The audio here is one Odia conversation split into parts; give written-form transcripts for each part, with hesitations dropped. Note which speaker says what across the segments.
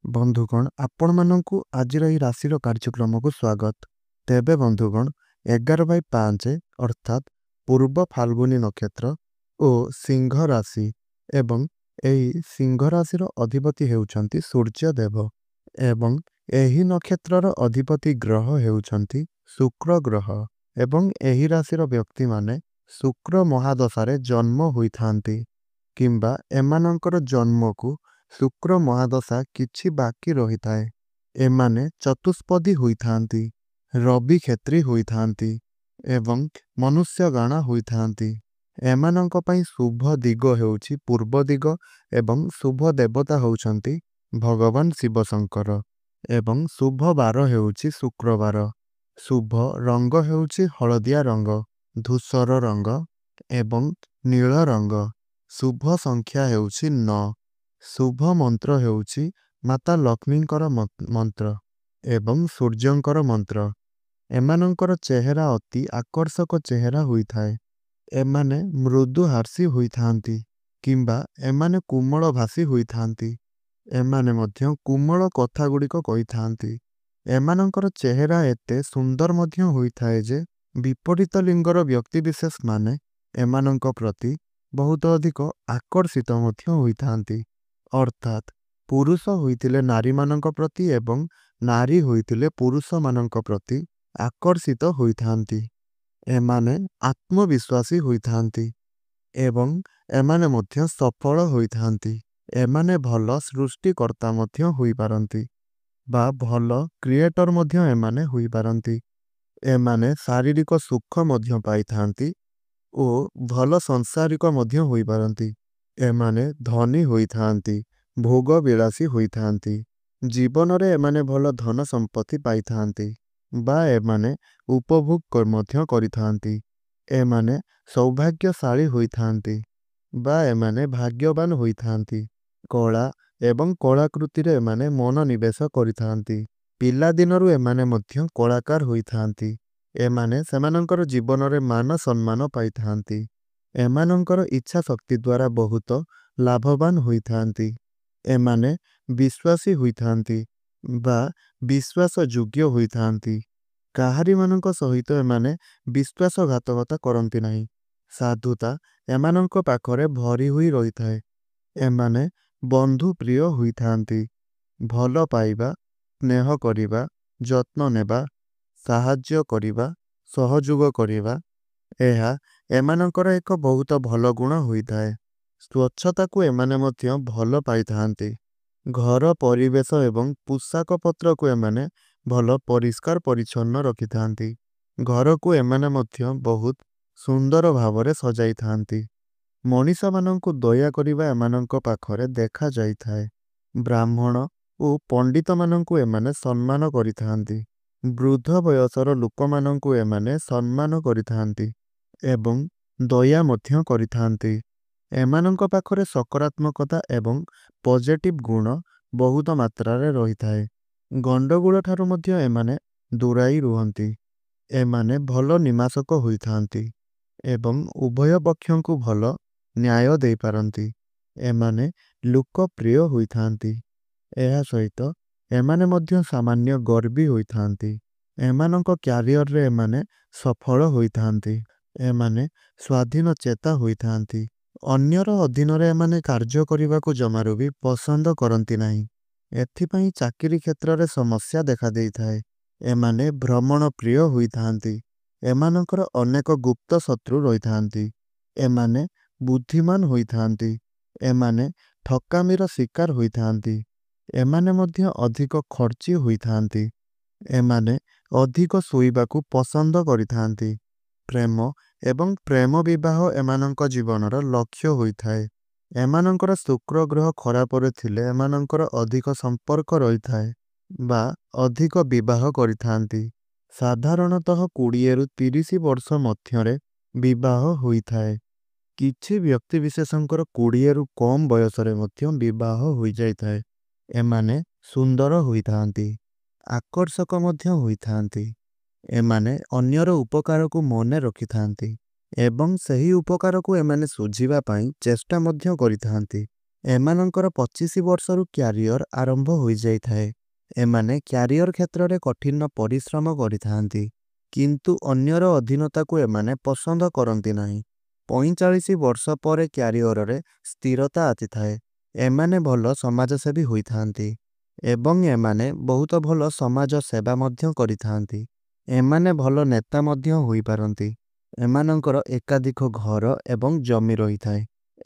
Speaker 1: ବନ୍ଧୁଗଣ ଆପଣମାନଙ୍କୁ ଆଜିର ଏହି ରାଶିର କାର୍ଯ୍ୟକ୍ରମକୁ ସ୍ୱାଗତ। ତେବେ ବନ୍ଧୁଗଣ 11/5 ଅର୍ଥାତ୍ ପୂର୍ବ ଫାଲ୍ଗୁନୀ ନକ୍ଷତ୍ର ଓ ସିଂହ ରାଶି ଏବଂ ଏହି ସିଂହ ରାଶିର ଅଧିପତି ହେଉଛନ୍ତି ସୂର୍ଯ୍ୟଦେବ ଏବଂ ଏହି ନକ୍ଷତ୍ରର ଅଧିପତି ଗ୍ରହ ହେଉଛନ୍ତି ଶୁକ୍ର ଗ୍ରହ ଏବଂ ଏହି ରାଶିର ବ୍ୟକ୍ତିମାନେ ଶୁକ୍ର ମହାଦଶାରେ ଜନ୍ମ ହୋଇଥାନ୍ତି କିମ୍ବା ଏମାନଙ୍କର ଜନ୍ମକୁ ଶୁକ୍ର ମହାଦଶା କିଛି ବାକି ରହିଥାଏ। ଏମାନେ ଚତୁଷ୍ପଦୀ ହୋଇଥାନ୍ତି, ରବି କ୍ଷେତ୍ରୀ ହୋଇଥାନ୍ତି ଏବଂ ମନୁଷ୍ୟଗଣ ହୋଇଥାନ୍ତି। ଏମାନଙ୍କ ପାଇଁ ଶୁଭ ଦିଗ ହେଉଛି ପୂର୍ବ ଦିଗ ଏବଂ ଶୁଭ ଦେବତା ହେଉଛନ୍ତି ଭଗବାନ ଶିବଶଙ୍କର ଏବଂ ଶୁଭ ବାର ହେଉଛି ଶୁକ୍ରବାର। ଶୁଭ ରଙ୍ଗ ହେଉଛି ହଳଦିଆ ରଙ୍ଗ, ଧୂସର ରଙ୍ଗ ଏବଂ ନୀଳ ରଙ୍ଗ। ଶୁଭ ସଂଖ୍ୟା ହେଉଛି 9। ଶୁଭ ମନ୍ତ୍ର ହେଉଛି ମାତା ଲକ୍ଷ୍ମୀଙ୍କର ମନ୍ତ୍ର ଏବଂ ସୂର୍ଯ୍ୟଙ୍କର ମନ୍ତ୍ର। ଏମାନଙ୍କର ଚେହେରା ଅତି ଆକର୍ଷକ ଚେହେରା ହୋଇଥାଏ। ଏମାନେ ମୃଦୁ ହାସ୍ୟ ହୋଇଥାନ୍ତି କିମ୍ବା ଏମାନେ କୋମଳ ଭାଷୀ ହୋଇଥାନ୍ତି। ଏମାନେ ମଧ୍ୟ କୋମଳ କଥା ଗୁଡ଼ିକ କହିଥାନ୍ତି। ଏମାନଙ୍କର ଚେହେରା ଏତେ ସୁନ୍ଦର ମଧ୍ୟ ହୋଇଥାଏ ଯେ ବିପରୀତ ଲିଙ୍ଗର ବ୍ୟକ୍ତିବିଶେଷ ମାନେ ଏମାନଙ୍କ ପ୍ରତି ବହୁତ ଅଧିକ ଆକର୍ଷିତ ମଧ୍ୟ ହୋଇଥାନ୍ତି। ଅର୍ଥାତ୍ ପୁରୁଷ ହୋଇଥିଲେ ନାରୀମାନଙ୍କ ପ୍ରତି ଏବଂ ନାରୀ ହୋଇଥିଲେ ପୁରୁଷମାନଙ୍କ ପ୍ରତି ଆକର୍ଷିତ ହୋଇଥାନ୍ତି। ଏମାନେ ଆତ୍ମବିଶ୍ୱାସୀ ହୋଇଥାନ୍ତି ଏବଂ ଏମାନେ ମଧ୍ୟ ସଫଳ ହୋଇଥାନ୍ତି। ଏମାନେ ଭଲ ସୃଷ୍ଟିକର୍ତ୍ତା ମଧ୍ୟ ହୋଇପାରନ୍ତି ବା ଭଲ କ୍ରିଏଟର ମଧ୍ୟ ଏମାନେ ହୋଇପାରନ୍ତି। ଏମାନେ ଶାରୀରିକ ସୁଖ ମଧ୍ୟ ପାଇଥାନ୍ତି ଓ ଭଲ ସଂସାରିକ ମଧ୍ୟ ହୋଇପାରନ୍ତି। ଏମାନେ ଧନୀ ହୋଇଥାନ୍ତି, ଭୋଗ ବିଳାସୀ ହୋଇଥାନ୍ତି। ଜୀବନରେ ଏମାନେ ଭଲ ଧନ ସମ୍ପତ୍ତି ପାଇଥାନ୍ତି ବା ଏମାନେ ଉପଭୋଗ ମଧ୍ୟ କରିଥାନ୍ତି। ଏମାନେ ସୌଭାଗ୍ୟଶାଳୀ ହୋଇଥାନ୍ତି ବା ଏମାନେ ଭାଗ୍ୟବାନ ହୋଇଥାନ୍ତି। କଳା ଏବଂ କଳାକୃତିରେ ଏମାନେ ମନୋନିବେଶ କରିଥାନ୍ତି। ପିଲାଦିନରୁ ଏମାନେ ମଧ୍ୟ କଳାକାର ହୋଇଥାନ୍ତି। ଏମାନେ ସେମାନଙ୍କର ଜୀବନରେ ମାନ ସମ୍ମାନ ପାଇଥାନ୍ତି। ଏମାନଙ୍କର ଇଚ୍ଛା ଶକ୍ତି ଦ୍ୱାରା ବହୁତ ଲାଭବାନ ହୋଇଥାନ୍ତି। ଏମାନେ ବିଶ୍ୱାସୀ ହୋଇଥାନ୍ତି ବା ବିଶ୍ୱାସ ଯୋଗ୍ୟ ହୋଇଥାନ୍ତି। କାହାରିମାନଙ୍କ ସହିତ ଏମାନେ ବିଶ୍ୱାସଘାତକତା କରନ୍ତି ନାହିଁ। ସାଧୁତା ଏମାନଙ୍କ ପାଖରେ ଭରି ହୋଇ ରହିଥାଏ। ଏମାନେ ବନ୍ଧୁପ୍ରିୟ ହୋଇଥାନ୍ତି। ଭଲ ପାଇବା, ସ୍ନେହ କରିବା, ଯତ୍ନ ନେବା, ସାହାଯ୍ୟ କରିବା, ସହଯୋଗ କରିବା ଏହା ଏମାନଙ୍କର ଏକ ବହୁତ ଭଲ ଗୁଣ ହୋଇଥାଏ। ସ୍ୱଚ୍ଛତାକୁ ଏମାନେ ମଧ୍ୟ ଭଲ ପାଇଥାନ୍ତି। ଘର ପରିବେଶ ଏବଂ ପୋଷାକ ପତ୍ରକୁ ଏମାନେ ଭଲ ପରିଷ୍କାର ପରିଚ୍ଛନ୍ନ ରଖିଥାନ୍ତି। ଘରକୁ ଏମାନେ ମଧ୍ୟ ବହୁତ ସୁନ୍ଦର ଭାବରେ ସଜାଇଥାନ୍ତି। ମଣିଷମାନଙ୍କୁ ଦୟା କରିବା ଏମାନଙ୍କ ପାଖରେ ଦେଖାଯାଇଥାଏ। ବ୍ରାହ୍ମଣ ଓ ପଣ୍ଡିତମାନଙ୍କୁ ଏମାନେ ସମ୍ମାନ କରିଥାନ୍ତି। ବୃଦ୍ଧ ବୟସର ଲୋକମାନଙ୍କୁ ଏମାନେ ସମ୍ମାନ କରିଥାନ୍ତି ଏବଂ ଦୟା ମଧ୍ୟ କରିଥାନ୍ତି। ଏମାନଙ୍କ ପାଖରେ ସକାରାତ୍ମକତା ଏବଂ ପଜିଟିଭ ଗୁଣ ବହୁତ ମାତ୍ରାରେ ରହିଥାଏ। ଗଣ୍ଡଗୋଳ ଠାରୁ ମଧ୍ୟ ଏମାନେ ଦୂରାଇ ରୁହନ୍ତି। ଏମାନେ ଭଲ ନିମାସକ ହୋଇଥାନ୍ତି ଏବଂ ଉଭୟ ପକ୍ଷଙ୍କୁ ଭଲ ନ୍ୟାୟ ଦେଇପାରନ୍ତି। ଏମାନେ ଲୋକପ୍ରିୟ ହୋଇଥାନ୍ତି। ଏହା ସହିତ ଏମାନେ ମଧ୍ୟ ସାମାନ୍ୟ ଗର୍ବୀ ହୋଇଥାନ୍ତି। ଏମାନଙ୍କ କ୍ୟାରିୟରରେ ଏମାନେ ସଫଳ ହୋଇଥାନ୍ତି। ଏମାନେ ସ୍ୱାଧୀନ ଚେତା ହୋଇଥାନ୍ତି। ଅନ୍ୟର ଅଧୀନରେ ଏମାନେ କାର୍ଯ୍ୟ କରିବାକୁ ଜମାରୁ ବି ପସନ୍ଦ କରନ୍ତି ନାହିଁ। ଏଥିପାଇଁ ଚାକିରି କ୍ଷେତ୍ରରେ ସମସ୍ୟା ଦେଖାଦେଇଥାଏ। ଏମାନେ ଭ୍ରମଣ ପ୍ରିୟ ହୋଇଥାନ୍ତି। ଏମାନଙ୍କର ଅନେକ ଗୁପ୍ତ ଶତ୍ରୁ ରହିଥାନ୍ତି। ଏମାନେ ବୁଦ୍ଧିମାନ ହୋଇଥାନ୍ତି। ଏମାନେ ଠକାମିର ଶିକାର ହୋଇଥାନ୍ତି। ଏମାନେ ମଧ୍ୟ ଅଧିକ ଖର୍ଚ୍ଚୀ ହୋଇଥାନ୍ତି। ଏମାନେ ଅଧିକ ଶୋଇବାକୁ ପସନ୍ଦ କରିଥାନ୍ତି। ପ୍ରେମ ଏବଂ ପ୍ରେମ ବିବାହ ଏମାନଙ୍କ ଜୀବନର ଲକ୍ଷ୍ୟ ହୋଇଥାଏ। ଏମାନଙ୍କର ଶୁକ୍ର ଗ୍ରହ ଖରାପରେ ଥିଲେ ଏମାନଙ୍କର ଅଧିକ ସମ୍ପର୍କ ରହିଥାଏ ବା ଅଧିକ ବିବାହ କରିଥାନ୍ତି। ସାଧାରଣତଃ 20ରୁ 30 ବର୍ଷ ମଧ୍ୟରେ ବିବାହ ହୋଇଥାଏ। କିଛି ବ୍ୟକ୍ତିବିଶେଷଙ୍କର 20ରୁ କମ୍ ବୟସରେ ମଧ୍ୟ ବିବାହ ହୋଇଯାଇଥାଏ। ଏମାନେ ସୁନ୍ଦର ହୋଇଥାନ୍ତି, ଆକର୍ଷକ ମଧ୍ୟ ହୋଇଥାନ୍ତି। ଏମାନେ ଅନ୍ୟର ଉପକାରକୁ ମନେ ରଖିଥାନ୍ତି ଏବଂ ସେହି ଉପକାରକୁ ଏମାନେ ଶୁଝିବା ପାଇଁ ଚେଷ୍ଟା ମଧ୍ୟ କରିଥାନ୍ତି। ଏମାନଙ୍କର 25 ବର୍ଷରୁ କ୍ୟାରିୟର ଆରମ୍ଭ ହୋଇଯାଇଥାଏ। ଏମାନେ କ୍ୟାରିୟର କ୍ଷେତ୍ରରେ କଠିନ ପରିଶ୍ରମ କରିଥାନ୍ତି, କିନ୍ତୁ ଅନ୍ୟର ଅଧୀନତାକୁ ଏମାନେ ପସନ୍ଦ କରନ୍ତି ନାହିଁ। 45 ବର୍ଷ ପରେ କ୍ୟାରିୟରରେ ସ୍ଥିରତା ଆସିଥାଏ। ଏମାନେ ଭଲ ସମାଜସେବୀ ହୋଇଥାନ୍ତି ଏବଂ ଏମାନେ ବହୁତ ଭଲ ସମାଜ ସେବା ମଧ୍ୟ କରିଥାନ୍ତି। ଏମାନେ ଭଲ ନେତା ମଧ୍ୟ ହୋଇପାରନ୍ତି। ଏମାନଙ୍କର ଏକାଧିକ ଘର ଏବଂ ଜମି ରହିଥାଏ।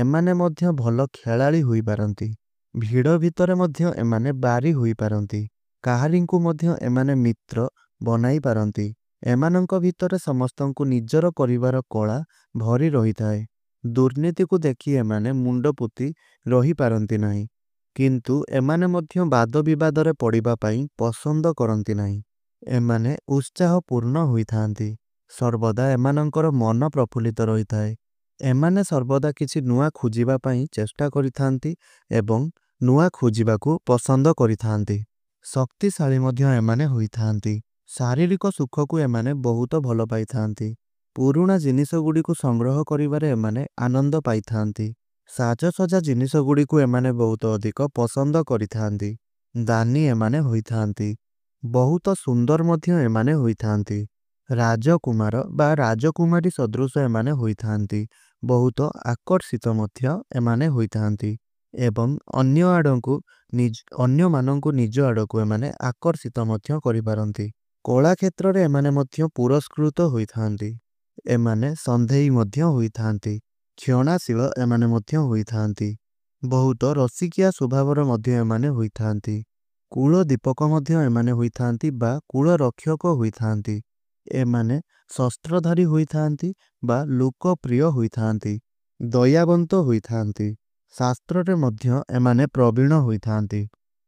Speaker 1: ଏମାନେ ମଧ୍ୟ ଭଲ ଖେଳାଳି ହୋଇପାରନ୍ତି। ଭିଡ଼ ଭିତରେ ମଧ୍ୟ ଏମାନେ ବାରି ହୋଇପାରନ୍ତି। କାହାରିଙ୍କୁ ମଧ୍ୟ ଏମାନେ ମିତ୍ର ବନାଇ ପାରନ୍ତି। ଏମାନଙ୍କ ଭିତରେ ସମସ୍ତଙ୍କୁ ନିଜର କରିବାର କଳା ଭରି ରହିଥାଏ। ଦୁର୍ନୀତିକୁ ଦେଖି ଏମାନେ ମୁଣ୍ଡ ପୋତି ରହିପାରନ୍ତି ନାହିଁ, କିନ୍ତୁ ଏମାନେ ମଧ୍ୟ ବାଦବିବାଦରେ ପଡ଼ିବା ପାଇଁ ପସନ୍ଦ କରନ୍ତି ନାହିଁ। ଏମାନେ ଉତ୍ସାହପୂର୍ଣ୍ଣ ହୋଇଥାନ୍ତି। ସର୍ବଦା ଏମାନଙ୍କର ମନ ପ୍ରଫୁଲ୍ଲିତ ରହିଥାଏ। ଏମାନେ ସର୍ବଦା କିଛି ନୂଆ ଖୋଜିବା ପାଇଁ ଚେଷ୍ଟା କରିଥାନ୍ତି ଏବଂ ନୂଆ ଖୋଜିବାକୁ ପସନ୍ଦ କରିଥାନ୍ତି। ଶକ୍ତିଶାଳୀ ମଧ୍ୟ ଏମାନେ ହୋଇଥାନ୍ତି। ଶାରୀରିକ ସୁଖକୁ ଏମାନେ ବହୁତ ଭଲ ପାଇଥାନ୍ତି। ପୁରୁଣା ଜିନିଷଗୁଡ଼ିକୁ ସଂଗ୍ରହ କରିବାରେ ଏମାନେ ଆନନ୍ଦ ପାଇଥାନ୍ତି। ସାଜସଜା ଜିନିଷଗୁଡ଼ିକୁ ଏମାନେ ବହୁତ ଅଧିକ ପସନ୍ଦ କରିଥାନ୍ତି। ଦାନୀ ଏମାନେ ହୋଇଥାନ୍ତି। ବହୁତ ସୁନ୍ଦର ମଧ୍ୟ ଏମାନେ ହୋଇଥାନ୍ତି। ରାଜକୁମାର ବା ରାଜକୁମାରୀ ସଦୃଶ ଏମାନେ ହୋଇଥାନ୍ତି। ବହୁତ ଆକର୍ଷିତ ମଧ୍ୟ ଏମାନେ ହୋଇଥାନ୍ତି ଏବଂ ଅନ୍ୟମାନଙ୍କୁ ନିଜ ଆଡ଼କୁ ଏମାନେ ଆକର୍ଷିତ ମଧ୍ୟ କରିପାରନ୍ତି। କଳା କ୍ଷେତ୍ରରେ ଏମାନେ ମଧ୍ୟ ପୁରସ୍କୃତ ହୋଇଥାନ୍ତି। ଏମାନେ ସନ୍ଦେହୀ ମଧ୍ୟ ହୋଇଥାନ୍ତି। କ୍ଷଣାଶୀଳ ଏମାନେ ମଧ୍ୟ ହୋଇଥାନ୍ତି। ବହୁତ ରସିକିଆ ସ୍ୱଭାବର ମଧ୍ୟ ଏମାନେ ହୋଇଥାନ୍ତି। କୂଳ ଦୀପକ ମଧ୍ୟ ଏମାନେ ହୋଇଥାନ୍ତି ବା କୂଳ ରକ୍ଷକ ହୋଇଥାନ୍ତି। ଏମାନେ ଶସ୍ତ୍ରଧାରୀ ହୋଇଥାନ୍ତି ବା ଲୋକପ୍ରିୟ ହୋଇଥାନ୍ତି। ଦୟାବନ୍ତ ହୋଇଥାନ୍ତି। ଶାସ୍ତ୍ରରେ ମଧ୍ୟ ଏମାନେ ପ୍ରବୀଣ ହୋଇଥାନ୍ତି।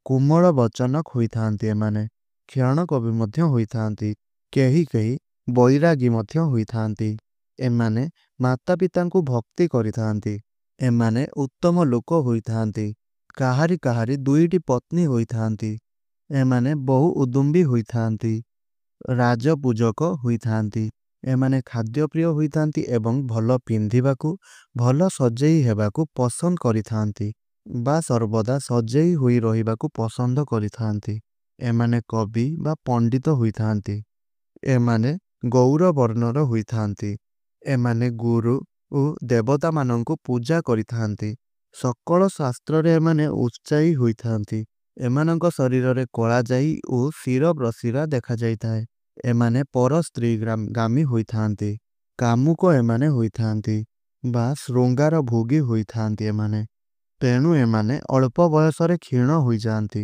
Speaker 1: କୋମଳ ବଚନକ ହୋଇଥାନ୍ତି। ଏମାନେ କ୍ଷଣକବି ମଧ୍ୟ ହୋଇଥାନ୍ତି। କେହି କେହି ବୈରାଗୀ ମଧ୍ୟ ହୋଇଥାନ୍ତି। ଏମାନେ ମାତା ପିତାଙ୍କୁ ଭକ୍ତି କରିଥାନ୍ତି। ଏମାନେ ଉତ୍ତମ ଲୋକ ହୋଇଥାନ୍ତି। କାହାରି କାହାରି 2ଟି ପତ୍ନୀ ହୋଇଥାନ୍ତି। ଏମାନେ ବହୁ ଉଦୁମ୍ବୀ ହୋଇଥାନ୍ତି। ରାଜପୂଜକ ହୋଇଥାନ୍ତି। ଏମାନେ ଖାଦ୍ୟପ୍ରିୟ ହୋଇଥାନ୍ତି ଏବଂ ଭଲ ପିନ୍ଧିବାକୁ, ଭଲ ସଜେଇ ହେବାକୁ ପସନ୍ଦ କରିଥାନ୍ତି ବା ସର୍ବଦା ସଜେଇ ହୋଇ ରହିବାକୁ ପସନ୍ଦ କରିଥାନ୍ତି। ଏମାନେ କବି ବା ପଣ୍ଡିତ ହୋଇଥାନ୍ତି। ଏମାନେ ଗୌର ବର୍ଣ୍ଣର ହୋଇଥାନ୍ତି। ଏମାନେ ଗୁରୁ ଓ ଦେବତାମାନଙ୍କୁ ପୂଜା କରିଥାନ୍ତି। ସକଳ ଶାସ୍ତ୍ରରେ ଏମାନେ ଉତ୍ସାହୀ ହୋଇଥାନ୍ତି। ଏମାନଙ୍କ ଶରୀରରେ କଳାଜାଇ ଓ ଶିରପ୍ରଶିରା ଦେଖାଯାଇଥାଏ। ଏମାନେ ପର ସ୍ତ୍ରୀଗାମୀ ହୋଇଥାନ୍ତି। କାମୁକ ଏମାନେ ହୋଇଥାନ୍ତି ବା ଶୃଙ୍ଗାର ଭୋଗୀ ହୋଇଥାନ୍ତି ଏମାନେ। ତେଣୁ ଏମାନେ ଅଳ୍ପ ବୟସରେ କ୍ଷୀଣ ହୋଇଯାଆନ୍ତି।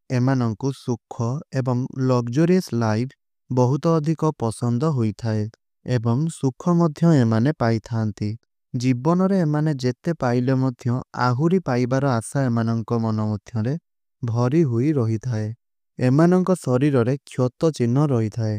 Speaker 1: ଏମାନଙ୍କୁ ସୁଖ ଏବଂ ଲକ୍ଜରିୟସ୍ ଲାଇଫ୍ ବହୁତ ଅଧିକ ପସନ୍ଦ ହୋଇଥାଏ ଏବଂ ସୁଖ ମଧ୍ୟ ଏମାନେ ପାଇଥାନ୍ତି। ଜୀବନରେ ଏମାନେ ଯେତେ ପାଇଲେ ମଧ୍ୟ ଆହୁରି ପାଇବାର ଆଶା ଏମାନଙ୍କ ମନ ମଧ୍ୟରେ ଭରି ହୋଇ ରହିଥାଏ। ଏମାନଙ୍କ ଶରୀରରେ କ୍ଷତ ଚିହ୍ନ ରହିଥାଏ।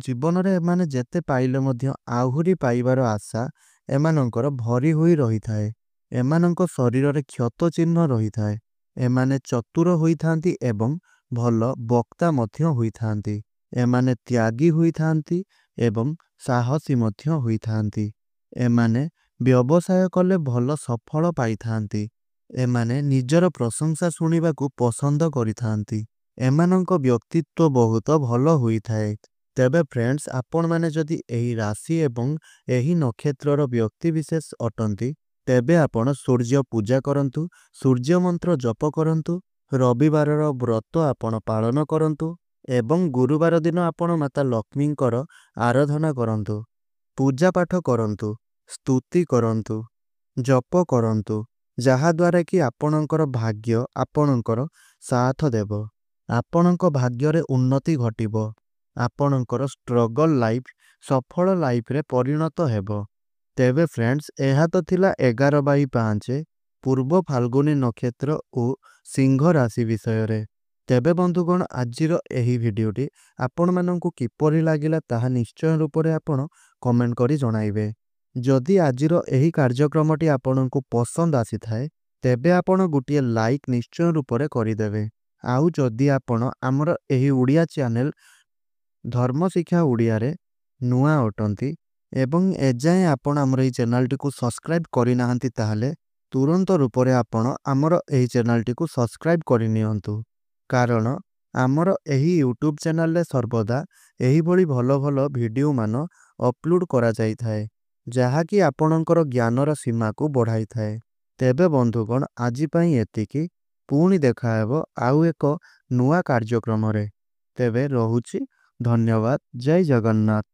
Speaker 1: ଜୀବନରେ ଏମାନେ ଯେତେ ପାଇଲେ ମଧ୍ୟ ଆହୁରି ପାଇବାର ଆଶା ଏମାନଙ୍କର ଭରି ହୋଇ ରହିଥାଏ। ଏମାନଙ୍କ ଶରୀରରେ କ୍ଷତ ଚିହ୍ନ ରହିଥାଏ। ଏମାନେ ଚତୁର ହୋଇଥାନ୍ତି ଏବଂ ଭଲ ବକ୍ତା ମଧ୍ୟ ହୋଇଥାନ୍ତି। ଏମାନେ ତ୍ୟାଗୀ ହୋଇଥାନ୍ତି ଏବଂ ସାହସୀ ମଧ୍ୟ ହୋଇଥାନ୍ତି। ଏମାନେ ବ୍ୟବସାୟ କଲେ ଭଲ ସଫଳ ପାଇଥାନ୍ତି। ଏମାନେ ନିଜର ପ୍ରଶଂସା ଶୁଣିବାକୁ ପସନ୍ଦ କରିଥାନ୍ତି। ଏମାନଙ୍କ ବ୍ୟକ୍ତିତ୍ୱ ବହୁତ ଭଲ ହୋଇଥାଏ। ତେବେ ଫ୍ରେଣ୍ଡସ୍, ଆପଣମାନେ ଯଦି ଏହି ରାଶି ଏବଂ ଏହି ନକ୍ଷତ୍ରର ବ୍ୟକ୍ତିବିଶେଷ ଅଟନ୍ତି, ତେବେ ଆପଣ ସୂର୍ଯ୍ୟ ପୂଜା କରନ୍ତୁ, ସୂର୍ଯ୍ୟ ମନ୍ତ୍ର ଜପ କରନ୍ତୁ, ରବିବାରର ବ୍ରତ ଆପଣ ପାଳନ କରନ୍ତୁ ଏବଂ ଗୁରୁବାର ଦିନ ଆପଣ ମାତା ଲକ୍ଷ୍ମୀଙ୍କର ଆରାଧନା କରନ୍ତୁ। ପୂଜାପାଠ କରନ୍ତୁ, ସ୍ତୁତି କରନ୍ତୁ, ଜପ କରନ୍ତୁ, ଯାହାଦ୍ୱାରା କି ଆପଣଙ୍କର ଭାଗ୍ୟ ଆପଣଙ୍କର ସାଥ ଦେବ। ଆପଣଙ୍କ ଭାଗ୍ୟରେ ଉନ୍ନତି ଘଟିବ। ଆପଣଙ୍କର ଷ୍ଟ୍ରଗଲ୍ ଲାଇଫ୍ ସଫଳ ଲାଇଫ୍ରେ ପରିଣତ ହେବ। ତେବେ ଫ୍ରେଣ୍ଡସ୍, ଏହା ତ ଥିଲା 11/5 ପୂର୍ବ ଫାଲ୍ଗୁନୀ ନକ୍ଷତ୍ର ଓ ସିଂହ ରାଶି ବିଷୟରେ। ତେବେ ବନ୍ଧୁଗଣ, ଆଜିର ଏହି ଭିଡ଼ିଓଟି ଆପଣମାନଙ୍କୁ କିପରି ଲାଗିଲା ତାହା ନିଶ୍ଚୟ ରୂପରେ ଆପଣ କମେଣ୍ଟ କରି ଜଣାଇବେ। ଯଦି ଆଜିର ଏହି କାର୍ଯ୍ୟକ୍ରମଟି ଆପଣଙ୍କୁ ପସନ୍ଦ ଆସିଥାଏ, ତେବେ ଆପଣ ଗୋଟିଏ ଲାଇକ୍ ନିଶ୍ଚୟ ରୂପରେ କରିଦେବେ। ଆଉ ଯଦି ଆପଣ ଆମର ଏହି ଓଡ଼ିଆ ଚ୍ୟାନେଲ୍ ଧର୍ମଶିକ୍ଷା ଓଡ଼ିଆରେ ନୂଆ ଅଟନ୍ତି ଏବଂ ଏଯାଏଁ ଆପଣ ଆମର ଏହି ଚ୍ୟାନେଲଟିକୁ ସବସ୍କ୍ରାଇବ୍ କରିନାହାନ୍ତି, ତାହେଲେ ତୁରନ୍ତ ରୂପରେ ଆପଣ ଆମର ଏହି ଚ୍ୟାନେଲଟିକୁ ସବସ୍କ୍ରାଇବ୍ କରିନିଅନ୍ତୁ, କାରଣ ଆମର ଏହି ୟୁଟ୍ୟୁବ୍ ଚ୍ୟାନେଲରେ ସର୍ବଦା ଏହିଭଳି ଭଲ ଭଲ ଭିଡ଼ିଓମାନ ଅପଲୋଡ଼ କରାଯାଇଥାଏ, ଯାହାକି ଆପଣଙ୍କର ଜ୍ଞାନର ସୀମାକୁ ବଢ଼ାଇଥାଏ। ତେବେ ବନ୍ଧୁଗଣ, ଆଜି ପାଇଁ ଏତିକି। ପୁଣି ଦେଖାହେବ ଆଉ ଏକ ନୂଆ କାର୍ଯ୍ୟକ୍ରମରେ। ତେବେ ରହୁଛି। ଧନ୍ୟବାଦ। ଜୟ ଜଗନ୍ନାଥ।